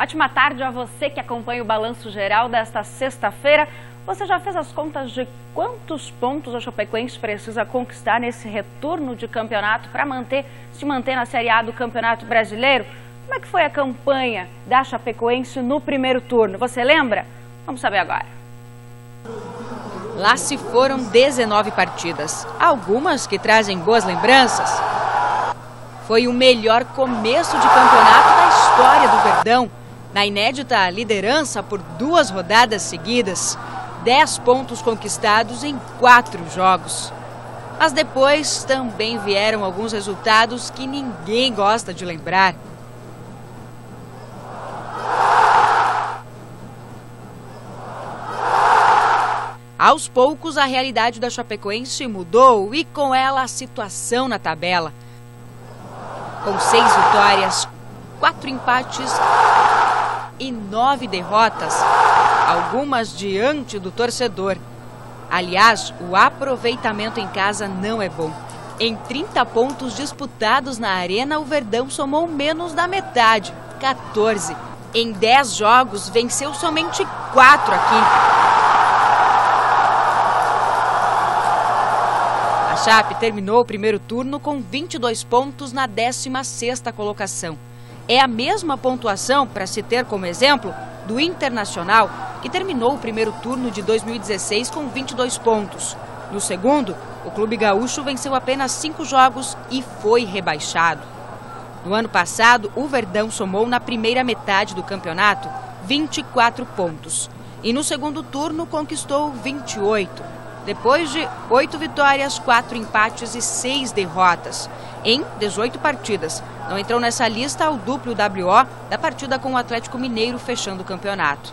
Ótima tarde a você que acompanha o Balanço Geral desta sexta-feira. Você já fez as contas de quantos pontos a Chapecoense precisa conquistar nesse retorno de campeonato para se manter na Série A do Campeonato Brasileiro? Como é que foi a campanha da Chapecoense no primeiro turno? Você lembra? Vamos saber agora. Lá se foram 19 partidas, algumas que trazem boas lembranças. Foi o melhor começo de campeonato da história do Verdão, na inédita liderança por 2 rodadas seguidas, 10 pontos conquistados em 4 jogos. Mas depois também vieram alguns resultados que ninguém gosta de lembrar. Aos poucos, a realidade da Chapecoense mudou e com ela a situação na tabela. Com 6 vitórias, 4 empates e 9 derrotas, algumas diante do torcedor. Aliás, o aproveitamento em casa não é bom. Em 30 pontos disputados na Arena, o Verdão somou menos da metade, 14. Em 10 jogos, venceu somente 4 aqui. A Chape terminou o primeiro turno com 22 pontos na 16ª colocação. É a mesma pontuação, para se ter como exemplo, do Internacional, que terminou o primeiro turno de 2016 com 22 pontos. No segundo, o Clube Gaúcho venceu apenas 5 jogos e foi rebaixado. No ano passado, o Verdão somou na primeira metade do campeonato 24 pontos. E no segundo turno conquistou 28. Depois de 8 vitórias, 4 empates e 6 derrotas, em 18 partidas. Não entrou nessa lista o duplo WO da partida com o Atlético Mineiro fechando o campeonato.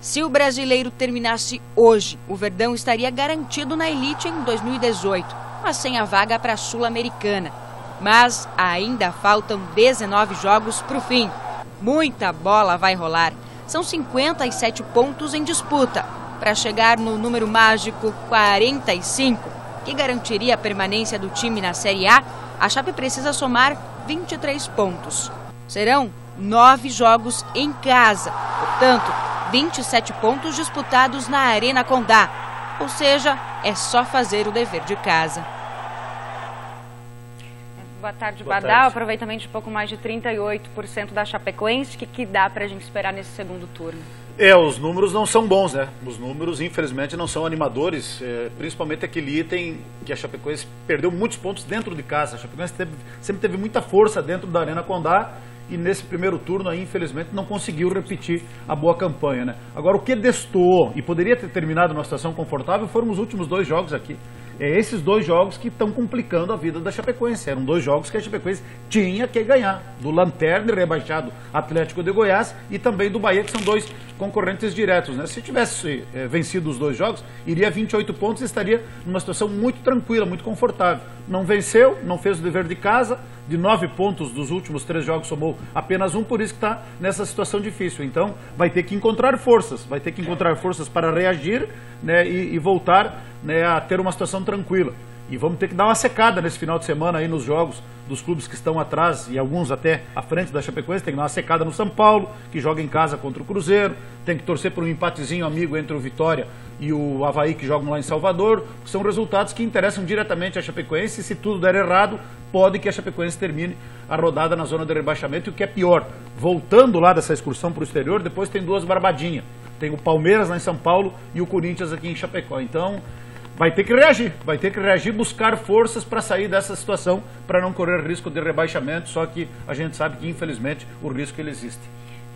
Se o brasileiro terminasse hoje, o Verdão estaria garantido na elite em 2018, mas sem a vaga para a Sul-Americana. Mas ainda faltam 19 jogos para o fim. Muita bola vai rolar. São 57 pontos em disputa, para chegar no número mágico 45, que garantiria a permanência do time na Série A. A Chape precisa somar 23 pontos. Serão 9 jogos em casa, portanto, 27 pontos disputados na Arena Condá. Ou seja, é só fazer o dever de casa. Boa tarde, Badal. Aproveitamento de pouco mais de 38% da Chapecoense. O que dá para a gente esperar nesse segundo turno? Os números não são bons, né? Os números, infelizmente, não são animadores, principalmente aquele item que a Chapecoense perdeu muitos pontos dentro de casa. A Chapecoense sempre teve muita força dentro da Arena Condá e nesse primeiro turno, aí, infelizmente, não conseguiu repetir a boa campanha, né? Agora, o que destoou e poderia ter terminado numa situação confortável foram os últimos 2 jogos aqui. Esses 2 jogos que estão complicando a vida da Chapecoense. Eram 2 jogos que a Chapecoense tinha que ganhar. Do lanterna e rebaixado Atlético de Goiás e também do Bahia, que são 2 concorrentes diretos, né? Se tivesse vencido os 2 jogos, iria a 28 pontos e estaria numa situação muito tranquila, muito confortável. Não venceu, não fez o dever de casa. De 9 pontos dos últimos 3 jogos somou apenas 1, por isso que está nessa situação difícil. Então vai ter que encontrar forças, para reagir, né, e voltar, né, a ter uma situação tranquila. E vamos ter que dar uma secada nesse final de semana aí nos jogos dos clubes que estão atrás e alguns até à frente da Chapecoense. Tem que dar uma secada no São Paulo, que joga em casa contra o Cruzeiro. Tem que torcer por um empatezinho amigo entre o Vitória e o Avaí, que jogam lá em Salvador. São resultados que interessam diretamente a Chapecoense. E se tudo der errado, pode que a Chapecoense termine a rodada na zona de rebaixamento. E o que é pior, voltando lá dessa excursão para o exterior, depois tem 2 barbadinhas. Tem o Palmeiras lá em São Paulo e o Corinthians aqui em Chapecó. Então vai ter que reagir, buscar forças para sair dessa situação, para não correr risco de rebaixamento, só que a gente sabe que, infelizmente, o risco ele existe.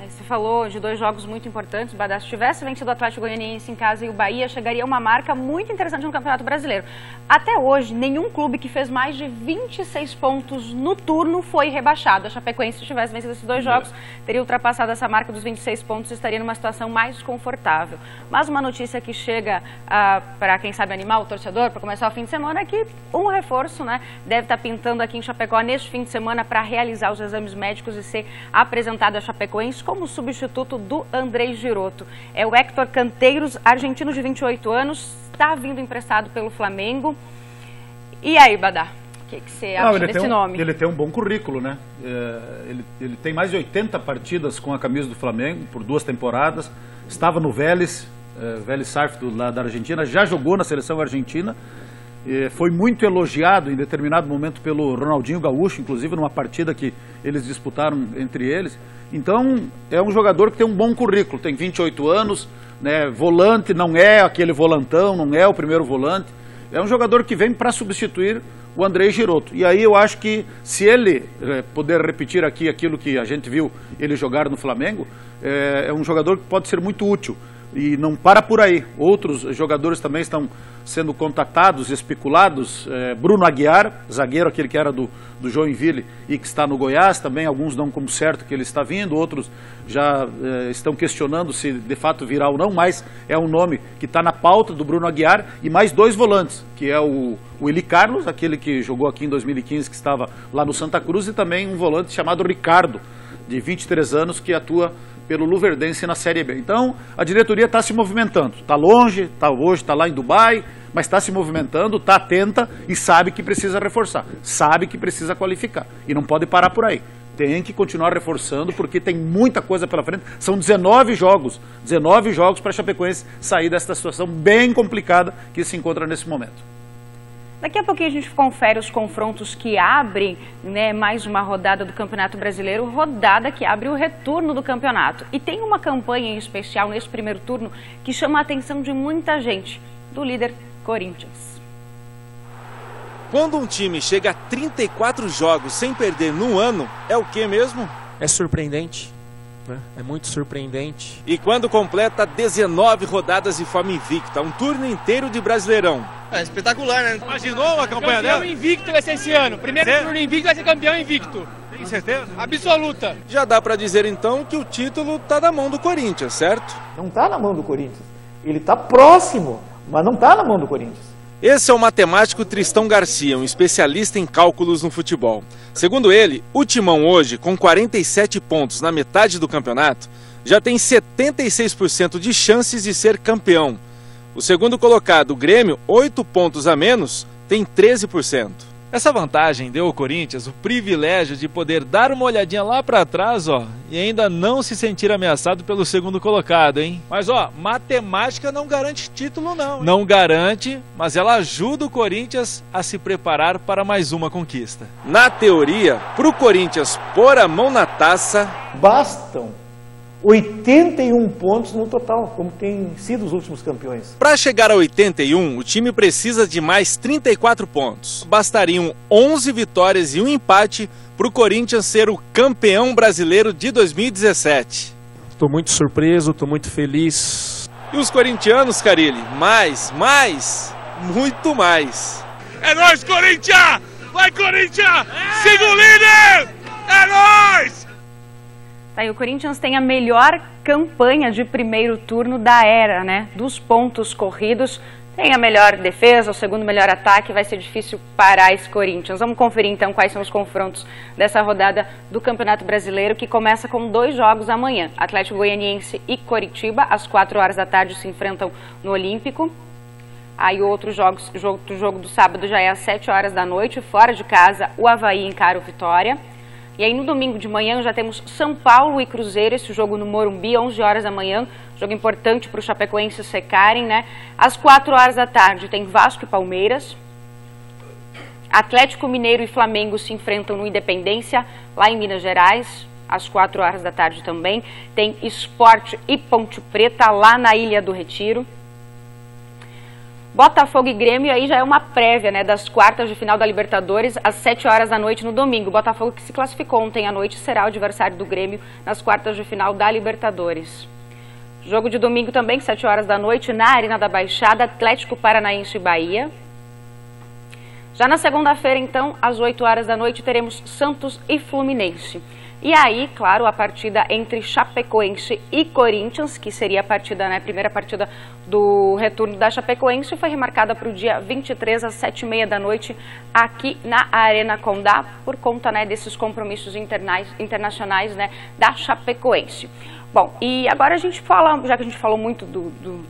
Você falou de 2 jogos muito importantes, Badal. Se tivesse vencido o Atlético Goianiense em casa e o Bahia, chegaria a uma marca muito interessante no Campeonato Brasileiro. Até hoje, nenhum clube que fez mais de 26 pontos no turno foi rebaixado. A Chapecoense, se tivesse vencido esses 2 jogos, teria ultrapassado essa marca dos 26 pontos e estaria numa situação mais confortável. Mas uma notícia que chega para, quem sabe, animar o torcedor para começar o fim de semana é que um reforço, né, deve estar pintando aqui em Chapecó neste fim de semana para realizar os exames médicos e ser apresentado a Chapecoense como substituto do Andrei Giroto. É o Héctor Canteiros, argentino de 28 anos, está vindo emprestado pelo Flamengo. E aí, Badá? O que você acha desse nome? Ele tem um bom currículo, né? Ele tem mais de 80 partidas com a camisa do Flamengo, por 2 temporadas. Estava no Vélez Sarsfield lá da Argentina, já jogou na seleção argentina. Foi muito elogiado em determinado momento pelo Ronaldinho Gaúcho, inclusive numa partida que eles disputaram entre eles. Então, é um jogador que tem um bom currículo, tem 28 anos, né? Volante, não é aquele volantão, não é o primeiro volante. É um jogador que vem para substituir o André Giroto. E aí eu acho que se ele puder repetir aqui aquilo que a gente viu ele jogar no Flamengo, é um jogador que pode ser muito útil. E não para por aí. Outros jogadores também estão sendo contatados, especulados. Bruno Aguiar, zagueiro, aquele que era do Joinville e que está no Goiás, também alguns dão como certo que ele está vindo, outros já estão questionando se de fato virá ou não, mas é um nome que está na pauta do Bruno Aguiar, e mais 2 volantes, que é o Eli Carlos, aquele que jogou aqui em 2015, que estava lá no Santa Cruz, e também um volante chamado Ricardo, de 23 anos, que atua pelo Luverdense na Série B. Então, a diretoria está se movimentando. Está longe, hoje está lá em Dubai, mas está se movimentando, está atenta e sabe que precisa reforçar. Sabe que precisa qualificar. E não pode parar por aí. Tem que continuar reforçando, porque tem muita coisa pela frente. São 19 jogos para a Chapecoense sair dessa situação bem complicada que se encontra nesse momento. Daqui a pouquinho a gente confere os confrontos que abrem, né, mais uma rodada do Campeonato Brasileiro, rodada que abre o retorno do campeonato. E tem uma campanha em especial nesse primeiro turno que chama a atenção de muita gente, do líder Corinthians. Quando um time chega a 34 jogos sem perder no ano, é o que mesmo? É surpreendente, né? É muito surpreendente. E quando completa 19 rodadas de forma invicta, um turno inteiro de Brasileirão. É espetacular, né? Imaginou uma campanha dela? Campeão invicto vai ser esse ano. Primeiro turno invicto vai ser campeão invicto. Tem certeza? Absoluta. Já dá pra dizer então que o título tá na mão do Corinthians, certo? Não tá na mão do Corinthians. Ele tá próximo, mas não tá na mão do Corinthians. Esse é o matemático Tristão Garcia, um especialista em cálculos no futebol. Segundo ele, o Timão hoje, com 47 pontos na metade do campeonato, já tem 76% de chances de ser campeão. O segundo colocado, o Grêmio, 8 pontos a menos, tem 13%. Essa vantagem deu ao Corinthians o privilégio de poder dar uma olhadinha lá para trás, ó, e ainda não se sentir ameaçado pelo segundo colocado, hein? Mas, ó, matemática não garante título, não. Hein? Não garante, mas ela ajuda o Corinthians a se preparar para mais uma conquista. Na teoria, para o Corinthians pôr a mão na taça, bastam 81 pontos no total, como tem sido os últimos campeões. Para chegar a 81, o time precisa de mais 34 pontos. Bastariam 11 vitórias e um empate para o Corinthians ser o campeão brasileiro de 2017. Estou muito surpreso, estou muito feliz. E os corintianos, Carilli, muito mais. É nóis, Corinthians! Vai, Corinthians! Siga o líder! É nóis! Tá, e o Corinthians tem a melhor campanha de primeiro turno da era, né? Dos pontos corridos. Tem a melhor defesa, o segundo melhor ataque. Vai ser difícil parar esse Corinthians. Vamos conferir então quais são os confrontos dessa rodada do Campeonato Brasileiro, que começa com 2 jogos amanhã. Atlético Goianiense e Coritiba, às 4 horas da tarde, se enfrentam no Olímpico. Aí o jogo do sábado já é às 7 horas da noite, fora de casa, o Avaí encara o Vitória. E aí no domingo de manhã já temos São Paulo e Cruzeiro, esse jogo no Morumbi, 11 horas da manhã, jogo importante para os chapecoenses secarem, né? Às 4 horas da tarde tem Vasco e Palmeiras, Atlético Mineiro e Flamengo se enfrentam no Independência, lá em Minas Gerais, às 4 horas da tarde também, tem Sport e Ponte Preta, lá na Ilha do Retiro. Botafogo e Grêmio, aí já é uma prévia, né, das quartas de final da Libertadores, às 7 horas da noite no domingo. Botafogo, que se classificou ontem à noite, será o adversário do Grêmio nas quartas de final da Libertadores. Jogo de domingo também, 7 horas da noite, na Arena da Baixada, Atlético Paranaense e Bahia. Já na segunda-feira, então, às 8 horas da noite, teremos Santos e Fluminense. E aí, claro, a partida entre Chapecoense e Corinthians, que seria a partida, né, primeira partida do retorno da Chapecoense, foi remarcada para o dia 23 às 7h30 da noite aqui na Arena Condá, por conta, né, desses compromissos internacionais, né, da Chapecoense. Bom, e agora a gente fala, já que a gente falou muito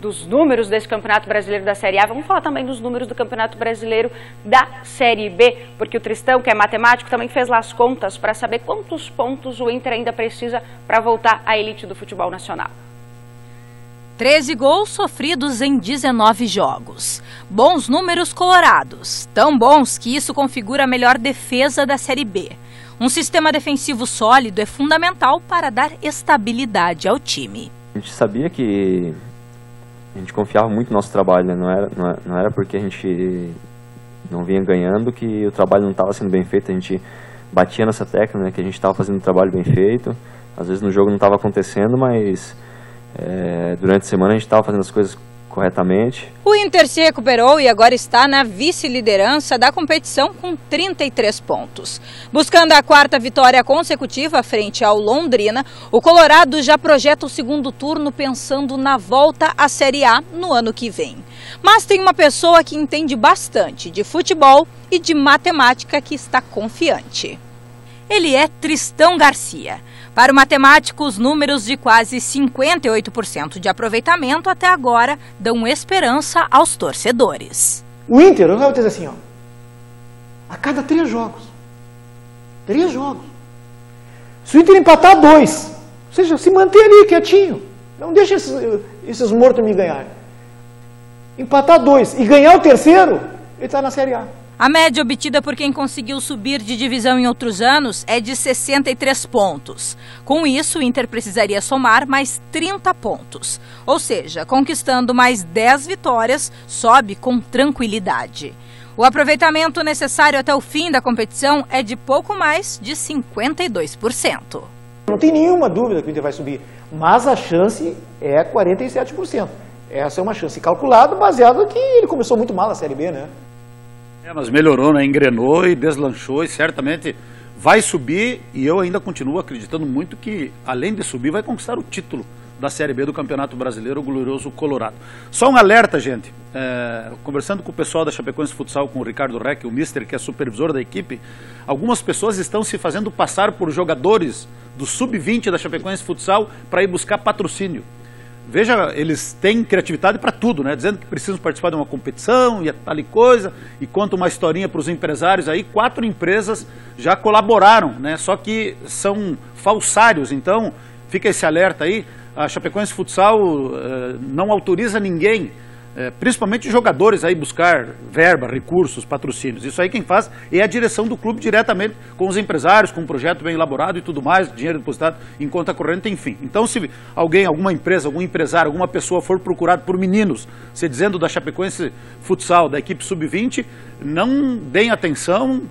dos números desse Campeonato Brasileiro da Série A, vamos falar também dos números do Campeonato Brasileiro da Série B, porque o Tristão, que é matemático, também fez lá as contas para saber quantos pontos o Inter ainda precisa para voltar à elite do futebol nacional. 13 gols sofridos em 19 jogos. Bons números colorados, tão bons que isso configura a melhor defesa da Série B. Um sistema defensivo sólido é fundamental para dar estabilidade ao time. A gente sabia que a gente confiava muito no nosso trabalho, né? Não era porque a gente não vinha ganhando que o trabalho não estava sendo bem feito. A gente batia nessa tecla, né? Que a gente estava fazendo um trabalho bem feito. Às vezes no jogo não estava acontecendo, mas durante a semana a gente estava fazendo as coisas corretamente. O Inter se recuperou e agora está na vice-liderança da competição com 33 pontos. Buscando a 4ª vitória consecutiva frente ao Londrina, o Colorado já projeta o segundo turno pensando na volta à Série A no ano que vem. Mas tem uma pessoa que entende bastante de futebol e de matemática que está confiante. Ele é Tristão Garcia. Para o matemático, os números de quase 58% de aproveitamento até agora dão esperança aos torcedores. O Inter, eu vou dizer assim, ó, a cada 3 jogos, se o Inter empatar 2, ou seja, se manter ali quietinho, não deixa esses mortos me ganharem. Empatar 2 e ganhar o terceiro, ele está na Série A. A média obtida por quem conseguiu subir de divisão em outros anos é de 63 pontos. Com isso, o Inter precisaria somar mais 30 pontos. Ou seja, conquistando mais 10 vitórias, sobe com tranquilidade. O aproveitamento necessário até o fim da competição é de pouco mais de 52%. Não tem nenhuma dúvida que o Inter vai subir, mas a chance é 47%. Essa é uma chance calculada, baseada que ele começou muito mal a Série B, né? Mas melhorou, né? Engrenou e deslanchou e certamente vai subir, e eu ainda continuo acreditando muito que, além de subir, vai conquistar o título da Série B do Campeonato Brasileiro, o glorioso Colorado. Só um alerta, gente, conversando com o pessoal da Chapecoense Futsal, com o Ricardo Reck, o mister, que é supervisor da equipe, algumas pessoas estão se fazendo passar por jogadores do Sub-20 da Chapecoense Futsal para ir buscar patrocínio. Veja, eles têm criatividade para tudo, né? Dizendo que precisam participar de uma competição e tal e coisa, e conta uma historinha para os empresários aí. 4 empresas já colaboraram, né? Só que são falsários, então fica esse alerta aí. A Chapecoense Futsal não autoriza ninguém, principalmente jogadores, aí buscar verba, recursos, patrocínios. Isso aí quem faz é a direção do clube diretamente com os empresários, com um projeto bem elaborado e tudo mais, dinheiro depositado em conta corrente, enfim. Então, se alguém, alguma empresa, algum empresário, alguma pessoa for procurado por meninos, se dizendo da Chapecoense Futsal, da equipe Sub-20, não deem atenção,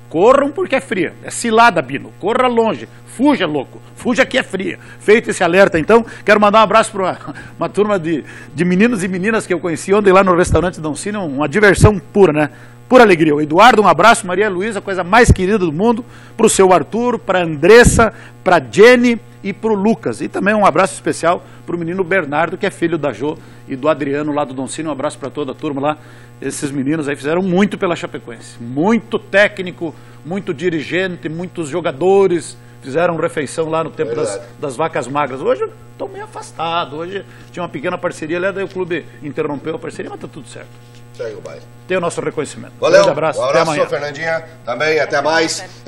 corram porque é fria. É cilada, Bino. Corra longe. Fuja, louco. Fuja que é fria. Feito esse alerta, então, quero mandar um abraço para uma turma de meninos e meninas que eu conheci ontem lá no restaurante Dom Cine, uma diversão pura, né? Pura alegria. O Eduardo, um abraço. Maria Luísa, a coisa mais querida do mundo. Para o seu Arthur, para a Andressa, para a Jenny e para o Lucas. E também um abraço especial para o menino Bernardo, que é filho da Jô e do Adriano lá do Dom Cine. Um abraço para toda a turma lá. Esses meninos aí fizeram muito pela Chapecoense. Muito técnico, muito dirigente, muitos jogadores. Fizeram refeição lá no tempo das vacas magras. Hoje eu estou meio afastado. Hoje tinha uma pequena parceria ali, daí o clube interrompeu a parceria, mas está tudo certo. Segue o baile. Tem o nosso reconhecimento. Valeu. Um grande abraço. Um abraço, até amanhã. Fernandinha. Também, até mais.